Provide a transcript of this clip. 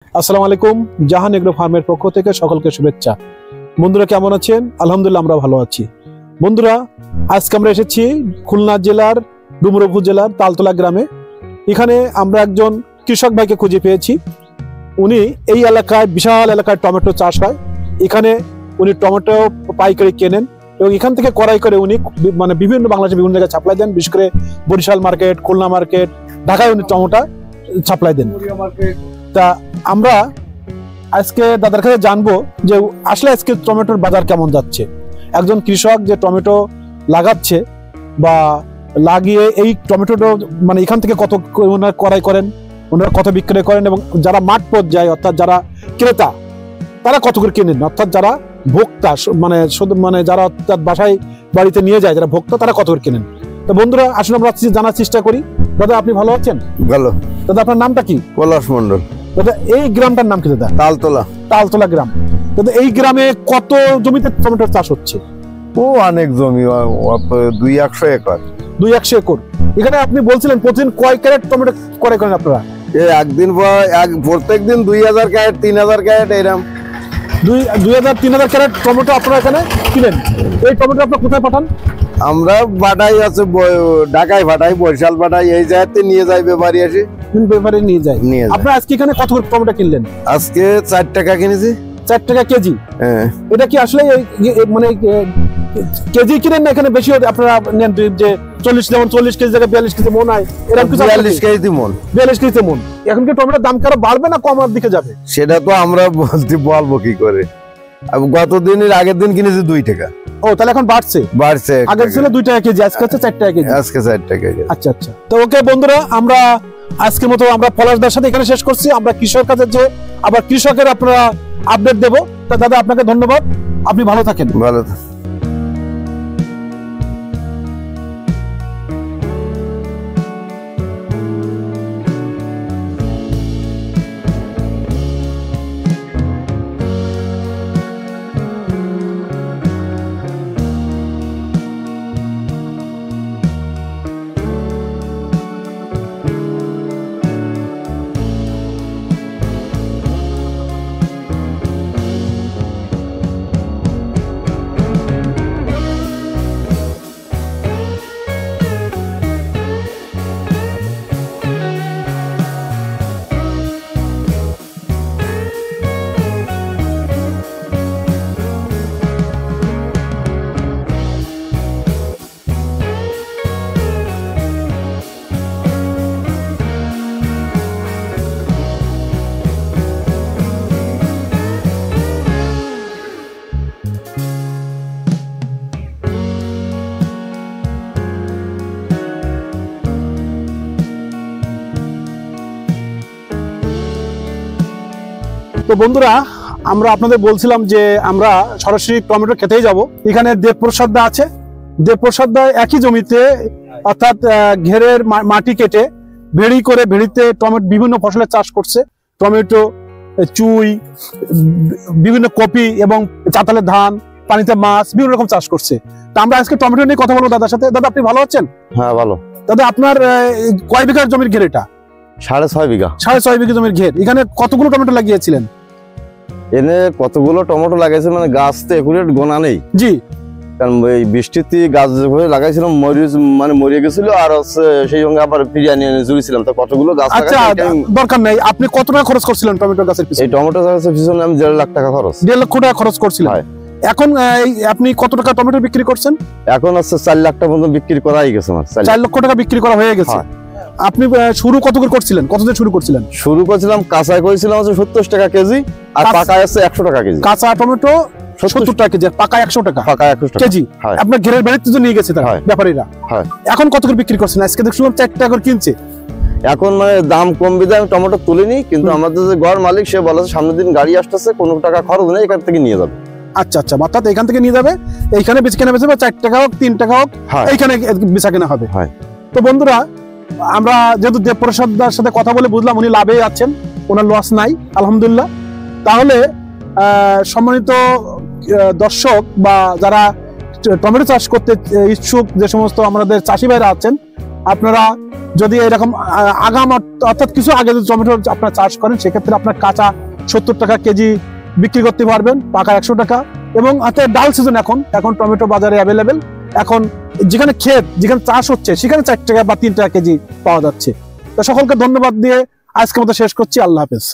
আসসালামু আলাইকুম, জাহান এগ্রো ফার্মের পক্ষ থেকে সকলকে শুভেচ্ছা। বন্ধুরা কেমন আছেন? আলহামদুলিল্লাহ আমরা ভালো আছি। বন্ধুরা আজকে আমরা এসেছি খুলনা জেলার ডুমুর উপজেলার তালতলা গ্রামে। এখানে আমরা একজন কৃষক ভাইকে খুঁজে পেয়েছি। উনি এই এলাকায় বিশাল এলাকায় টমেটো চাষ হয়। এখানে উনি টমেটো পাইকারি কেনেন এবং এখান থেকে ক্রয় করে উনি মানে বিভিন্ন বাংলাদেশের বিভিন্ন জায়গায় সাপ্লাই দেন। বিশেষ করে বরিশাল মার্কেট, খুলনা মার্কেট, ঢাকায় উনি টমেটো সাপ্লাই দেন। তা আমরা আজকে দাদার কাছে জানবো যে আসলে আজকে টমেটোর বাজার কেমন যাচ্ছে। একজন কৃষক যে টমেটো লাগাচ্ছে বা লাগিয়ে এই টমেটোটা মানে এখান থেকে কত ওনারা ক্রয় করেন, ওনারা কত বিক্রয় করেন এবং যারা মাঠ পর্যায়ে অর্থাৎ যারা ক্রেতা তারা কত করে কেনেন, অর্থাৎ যারা ভোক্তা মানে শুধু মানে যারা অর্থাৎ বাসায় বাড়িতে নিয়ে যায় যারা ভোক্তা তারা কত করে কেনেন। তো বন্ধুরা আসলে আমরা জানার চেষ্টা করি। দাদা আপনি ভালো আছেন? ভালো। দাদা আপনার নামটা কি? পলাশ মন্ডল। দাদা এই গ্রামটার নাম কি দাদা? তালতলা। তালতলা গ্রাম। দাদা এই গ্রামে কত জমিতে টমেটোর চাষ হচ্ছে? ও অনেক জমি, 200 একর। 200 একর। এখানে আপনি বলছিলেন প্রতিদিন কয় ক্যারেট টমেটো ক্রয় করেন আপনারা? একদিন প্রত্যেক দিন 2000 ক্যারেট 3000 ক্যারেট এরকম 2000-3000 ক্যারেট টমেটো আপনারা এখানে কিনেন। এই টমেটো আপনারা কোথায় পাঠান? আমরা বাটাই আছে, ঢাকায় পাঠাই, বরিশাল পাঠাই, এই জায়গাতে নিয়ে যাই ব্যাপারী এসে। ব্যাপারে নিয়ে যায়। আপনারা আজকে এখানে কত করে টমেটো কিনলেন? আজকে 4 টাকা কিনেছি। 4 টাকা কেজি? হ্যাঁ। এটা কি আসলে মানে কেজি কিনেন না এখানে বেশি আপনারা নেন? যে 40 যেমন 40 কেজি জায়গায় 42 কেজি মন হয় এরকম কিছু? 42 কেজি মন। 42 কেজি মন। এখন কি টমেটোর দাম কারো বাড়বে না কমার দিকে যাবে? সেটা তো আমরা বলবো কি করে। গত দিনের আগের দিন কিনেছি 2 টাকা। ও তাহলে এখন বাড়ছে? বাড়ছে। আগে ছিল 2 টাকা কেজি, আজকে হচ্ছে 4 টাকা কেজি। আজকে 4 টাকা কেজি। আচ্ছা আচ্ছা। তো ওকে বন্ধুরা, আমরা আজকের মতো আমরা পলাশদার সাথে এখানে শেষ করছি। আমরা কৃষকের কাছে যে আবার কৃষকের আপনারা আপডেট দেব। তা দাদা আপনাকে ধন্যবাদ, আপনি ভালো থাকেন। ভালো। তো বন্ধুরা আমরা আপনাদের বলছিলাম যে আমরা সরাসরি টমেটো খেতেই যাব। এখানে দেবপ্রসাদ দা আছে। দেবপ্রসাদ দা একই জমিতে অর্থাৎ ঘেরের মাটি কেটে ভেড়ি করে ভেড়িতে টমেটো বিভিন্ন ফসলের চাষ করছে। টমেটো, চুই, বিভিন্ন কপি এবং চাতালের ধান, পানিতে মাছ, বিভিন্ন রকম চাষ করছে। তা আমরা আজকে টমেটো নিয়ে কথা বলবো দাদার সাথে। দাদা আপনি ভালো আছেন? হ্যাঁ ভালো। দাদা আপনার কয় বিঘার জমির ঘের এটা? 6.5 বিঘা। 6.5 বিঘা জমির ঘের। এখানে কতগুলো টমেটো লাগিয়েছিলেন? এনে কতগুলো টমেটো লাগাইছে মানে গাছ তো একুরেট গোনা নেই। জি। কারণ এই বৃষ্টিতে গাছ লাগাইছিলাম মানে মরিয়ে গেছিল, আর সেই সঙ্গে আবার ফিরিয়ে নিয়ে জুড়েছিলাম। তো কতগুলো গাছ। আচ্ছা দরকার নাই। আপনি কত টাকা খরচ করছিলেন টমেটো গাছের পিছনে? এই টমেটো গাছের পিছনে আমি 1.5 লাখ টাকা খরচ। 1.5 লক্ষ টাকা খরচ করছিলেন। এখন আপনি কত টাকা টমেটো বিক্রি করছেন? এখন 4 লাখ টাকা পর্যন্ত বিক্রি করাই গেছে আমার। 4 লক্ষ টাকা বিক্রি করা হয়ে গেছে। আপনি শুরু কত করে করছিলেন? কত দিয়ে শুরু করছিলেন? শুরু করেছিলাম কাঁচায় করেছিলাম 70 টাকা কেজি, আর পাকায় আছে 100 টাকা কেজি। কাঁচা টমেটো 70 টাকা কেজি, পাকা 100 টাকা। পাকা 100 টাকা কেজি। আপনার ঘেরের বাড়িতে তো নিয়ে গেছে তারা ব্যাপারীরা। এখন কত করে বিক্রি করছেন? আজকে দেখছিলাম 4 টাকা করে কিনছে। এখন মানে দাম কম বিধে আমি টমেটো তুলিনি, কিন্তু আমাদের যে ঘর মালিক সে বলেছে সামনের দিন গাড়ি আসতেছে, কোনো টাকা খরচ নেই, এখান থেকে নিয়ে যাবে। আচ্ছা আচ্ছা, অর্থাৎ এখান থেকে নিয়ে যাবে, এইখানে বেচে কেনা বেচে 4 টাকা হোক 3 টাকা হোক এইখানে বেচা কেনা হবে। তো বন্ধুরা আমরা যেহেতু দেবপ্রসাদার সাথে কথা বলে বুঝলাম উনি লাভে আছেন, ওনার লস নাই আলহামদুলিল্লাহ। তাহলে সম্মানিত দর্শক বা যারা টমেটো চাষ করতে ইচ্ছুক যে সমস্ত আমাদের চাষি ভাইরা আছেন আপনারা যদি এরকম আগাম অর্থাৎ কিছু আগে যদি টমেটো আপনারা চাষ করেন, সেক্ষেত্রে আপনার কাঁচা 70 টাকা কেজি বিক্রি করতে পারবেন, পাকা 100 টাকা। এবং ডাল সিজন এখন টমেটো বাজারে অ্যাভেলেবেল। এখন যেখানে যেখানে চাষ হচ্ছে সেখানে 4 টাকা বা 3 টাকা কেজি পাওয়া যাচ্ছে। তো সকলকে ধন্যবাদ দিয়ে আজকের মতো শেষ করছি। আল্লাহ হাফেজ।